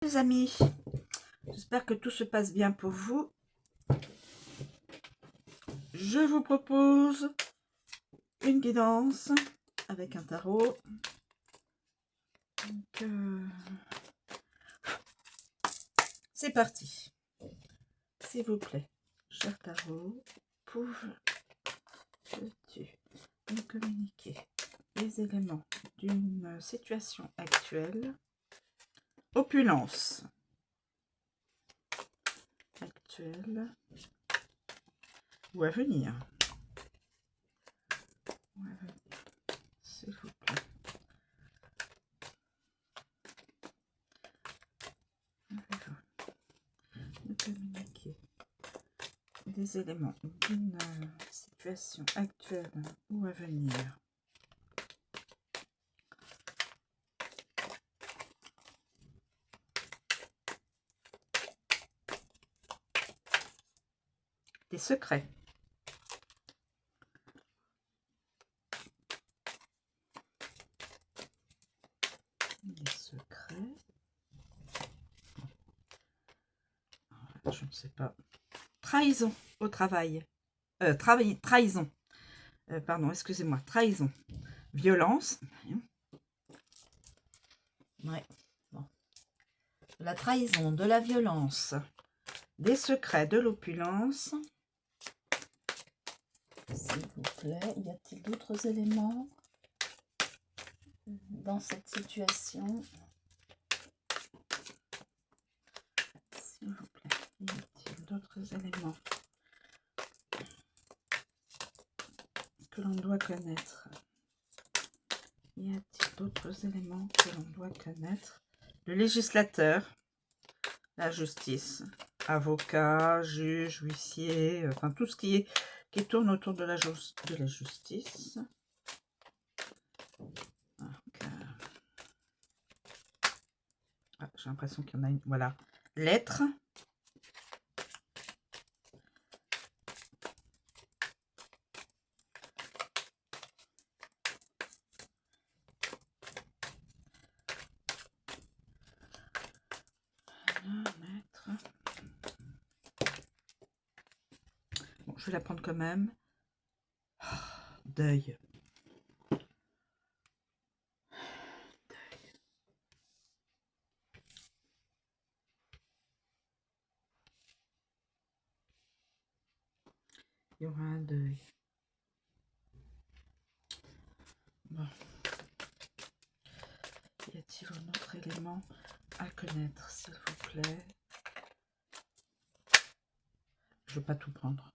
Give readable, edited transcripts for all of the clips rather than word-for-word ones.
Les amis, j'espère que tout se passe bien pour vous. Je vous propose une guidance avec un tarot. Donc, c'est parti. S'il vous plaît, cher tarot, pouvez-tu nous communiquer les éléments d'une situation actuelle? Opulence. Actuelle ou à venir. S'il vous plaît. Nous communiquer des éléments d'une situation actuelle ou à venir. Des secrets. Des secrets. Je ne sais pas. Trahison au travail. Trahison. Pardon, excusez-moi. Trahison. Violence. Ouais. Bon. La trahison, de la violence, des secrets, de l'opulence. S'il vous plaît, y a-t-il d'autres éléments dans cette situation? S'il vous plaît, y a-t-il d'autres éléments que l'on doit connaître? Y a-t-il d'autres éléments que l'on doit connaître? Le législateur, la justice, avocat, juge, huissier, enfin tout ce qui tourne autour de la justice. Ah, j'ai l'impression qu'il y en a une. Voilà. Lettre. Bon, je vais la prendre quand même. Deuil. Il y aura un deuil. Bon. Y a-t-il un autre élément à connaître, s'il vous plaît? Je ne veux pas tout prendre.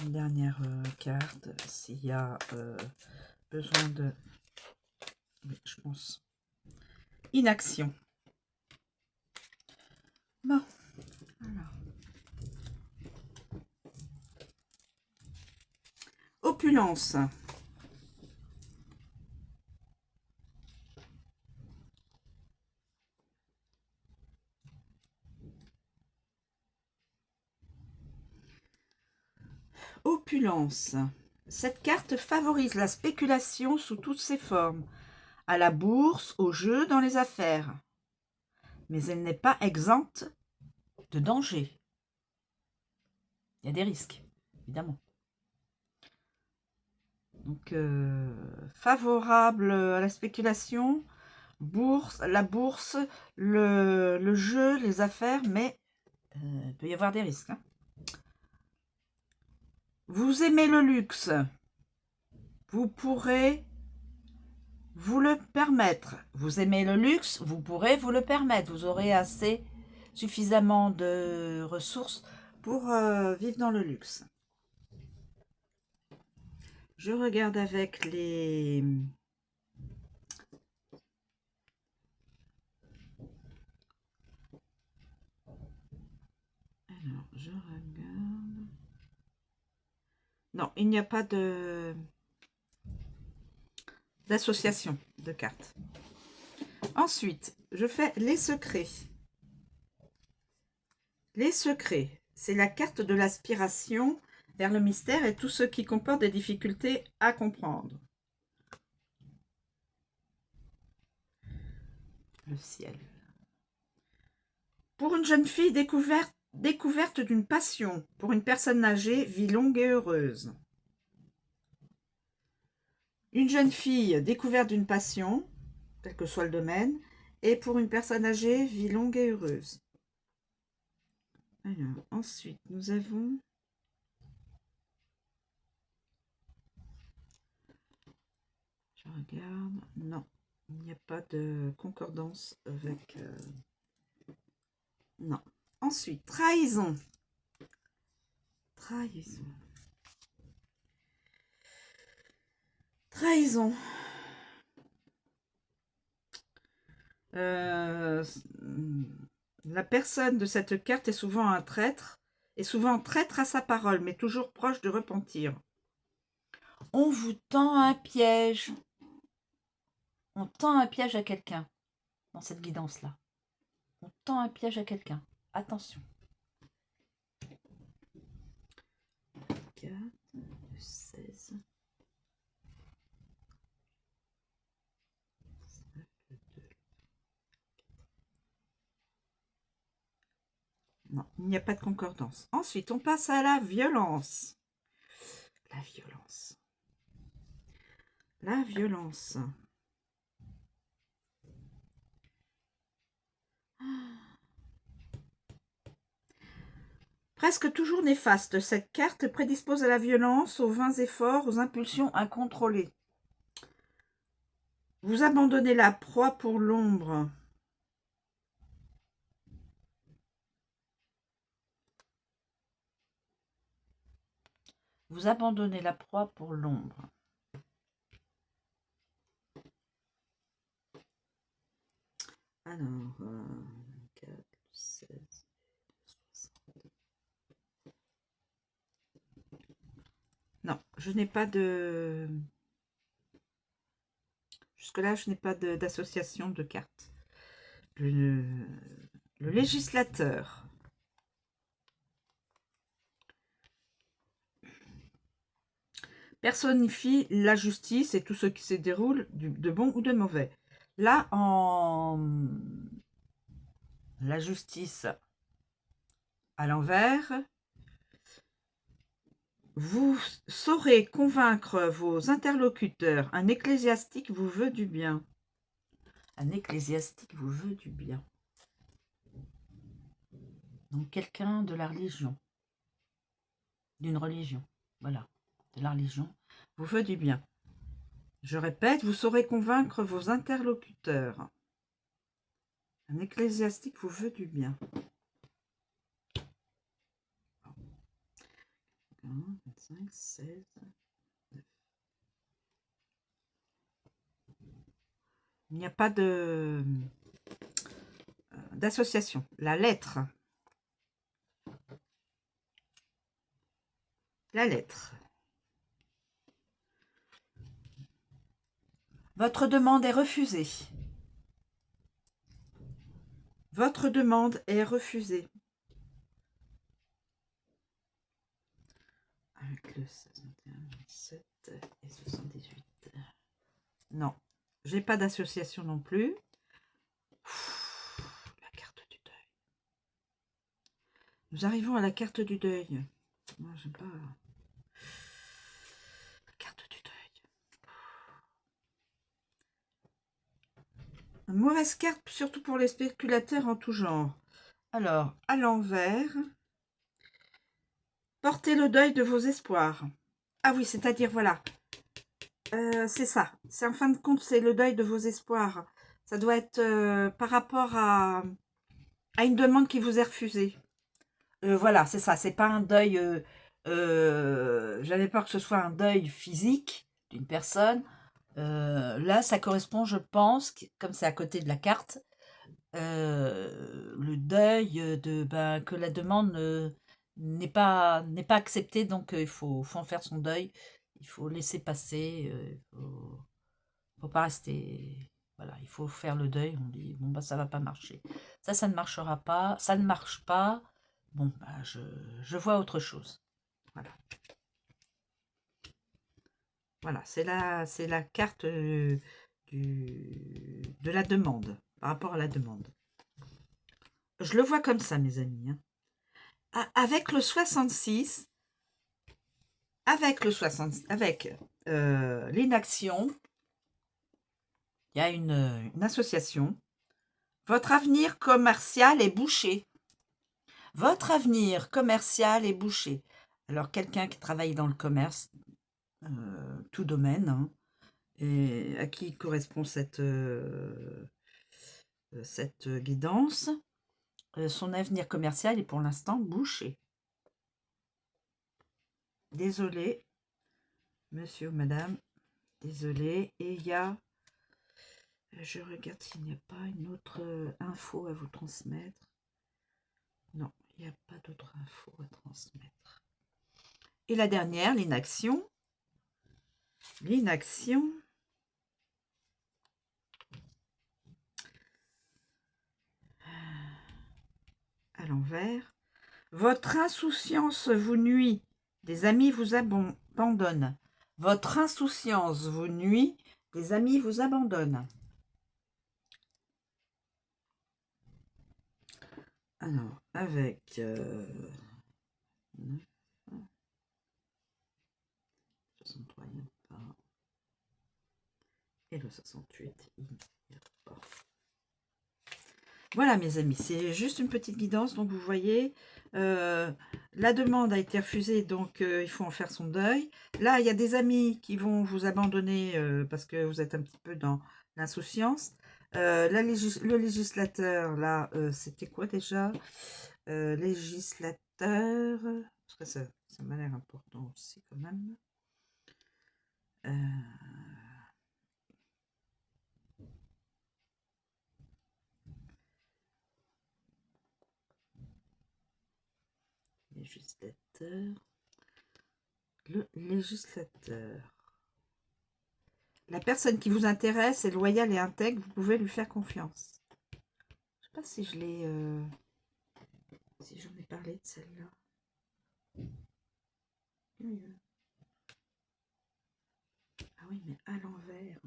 Une dernière carte, s'il y a besoin de... Oui, je pense. Inaction. Bon. Alors. Opulence. Opulence. Cette carte favorise la spéculation sous toutes ses formes, à la bourse, au jeu, dans les affaires. Mais elle n'est pas exempte de danger. Il y a des risques, évidemment. Donc, favorable à la spéculation, la bourse, le jeu, les affaires, mais il peut y avoir des risques. Hein. Vous aimez le luxe, vous pourrez vous le permettre. Vous aimez le luxe, vous pourrez vous le permettre. Vous aurez suffisamment de ressources pour vivre dans le luxe. Je regarde avec les... Alors, je regarde... Non, il n'y a pas d'association de cartes. Ensuite, je fais les secrets. Les secrets, c'est la carte de l'aspiration vers le mystère et tout ce qui comporte des difficultés à comprendre. Le ciel. Pour une jeune fille, découverte d'une passion. Pour une personne âgée, vie longue et heureuse. Une jeune fille, découverte d'une passion, quel que soit le domaine. Et pour une personne âgée, vie longue et heureuse. Alors, ensuite, nous avons... Je regarde. Non, il n'y a pas de concordance avec... Non. Ensuite, trahison. Trahison. Trahison. La personne de cette carte est souvent un traître, et souvent traître à sa parole, mais toujours proche de repentir. On vous tend un piège. On tend un piège à quelqu'un dans cette guidance-là. On tend un piège à quelqu'un. Attention. 4, 16. Non, il n'y a pas de concordance. Ensuite, on passe à la violence. La violence. La violence. Presque toujours néfaste, cette carte prédispose à la violence, aux vains efforts, aux impulsions incontrôlées. Vous abandonnez la proie pour l'ombre. Vous abandonnez la proie pour l'ombre. Alors, 4, 16, 60. Non, je n'ai pas de... Jusque-là, je n'ai pas d'association de cartes. Le législateur. Personnifie la justice et tout ce qui se déroule de bon ou de mauvais. Là, en la justice à l'envers, vous saurez convaincre vos interlocuteurs. Un ecclésiastique vous veut du bien. Un ecclésiastique vous veut du bien. Donc quelqu'un de la religion. D'une religion. Voilà. De la religion. Vous veut du bien. Je répète, vous saurez convaincre vos interlocuteurs. Un ecclésiastique vous veut du bien. 25, 16, 9. Il n'y a pas d'association. La lettre. La lettre. Votre demande est refusée. Votre demande est refusée. Avec le 61, 27 et 78. Non, j'ai pas d'association non plus. La carte du deuil. Nous arrivons à la carte du deuil. Moi, j'aime pas. La carte du deuil. Une mauvaise carte, surtout pour les spéculateurs en tout genre. Alors, à l'envers, portez le deuil de vos espoirs. Ah oui, c'est-à-dire, voilà. C'est ça. C'est en fin de compte, c'est le deuil de vos espoirs. Ça doit être par rapport à une demande qui vous est refusée. Voilà, c'est ça. C'est pas un deuil... j'avais peur que ce soit un deuil physique d'une personne. Là, ça correspond, je pense, comme c'est à côté de la carte, le deuil que la demande n'est pas acceptée, donc il faut en faire son deuil. Il faut laisser passer. Faut pas rester... Voilà, il faut faire le deuil. On dit, bon, bah, ça va pas marcher. Ça ne marchera pas. Ça ne marche pas. Bon, bah, je vois autre chose. Voilà. Voilà, c'est la carte de la demande, par rapport à la demande. Je le vois comme ça, mes amis. Hein. Avec le 66, avec l'inaction, il y a une association. Votre avenir commercial est bouché. Votre avenir commercial est bouché. Alors, quelqu'un qui travaille dans le commerce, tout domaine, hein, et à qui correspond cette guidance, son avenir commercial est pour l'instant bouché. Désolé, monsieur ou madame, désolé. Et il y a, je regarde s'il n'y a pas une autre info à vous transmettre. Non, il n'y a pas d'autre info à transmettre. Et la dernière, l'inaction. L'inaction. À l'envers. Votre insouciance vous nuit. Des amis vous abandonnent. Votre insouciance vous nuit. Des amis vous abandonnent. Alors, avec 63, il n'y a pas. Et le 68, il n'y a pas. Voilà, mes amis, c'est juste une petite guidance. Donc, vous voyez, la demande a été refusée, donc il faut en faire son deuil. Là, il y a des amis qui vont vous abandonner parce que vous êtes un petit peu dans l'insouciance. Le législateur, là, c'était quoi déjà législateur, parce que ça m'a l'air important aussi quand même. Législateur. Le législateur. La personne qui vous intéresse est loyale et intègre, vous pouvez lui faire confiance. Je sais pas si je l'ai... si j'en ai parlé de celle-là. Ah oui, mais à l'envers.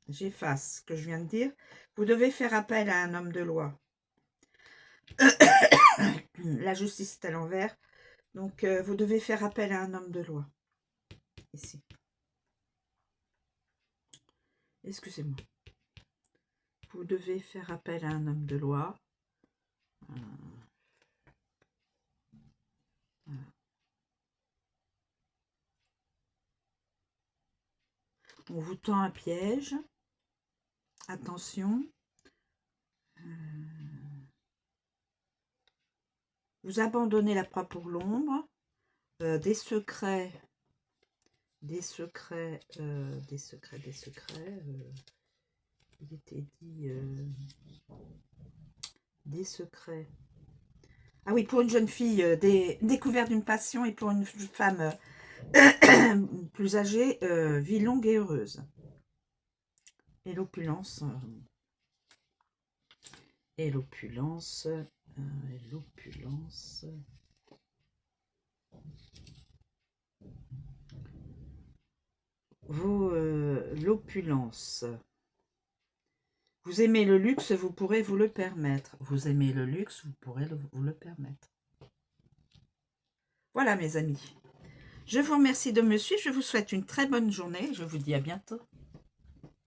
J'efface ce que je viens de dire. Vous devez faire appel à un homme de loi. La justice est à l'envers. Donc, vous devez faire appel à un homme de loi. Ici. Excusez-moi. Vous devez faire appel à un homme de loi. Voilà. On vous tend un piège. Attention. Vous abandonnez la proie pour l'ombre. Des secrets. Il était dit des secrets. Ah oui, pour une jeune fille, découverte d'une passion, et pour une femme plus âgée, vie longue et heureuse. Et l'opulence. Et l'opulence. L'opulence. L'opulence. Vous aimez le luxe, vous pourrez vous le permettre. Vous aimez le luxe, vous pourrez vous le permettre. Voilà, mes amis. Je vous remercie de me suivre. Je vous souhaite une très bonne journée. Je vous dis à bientôt.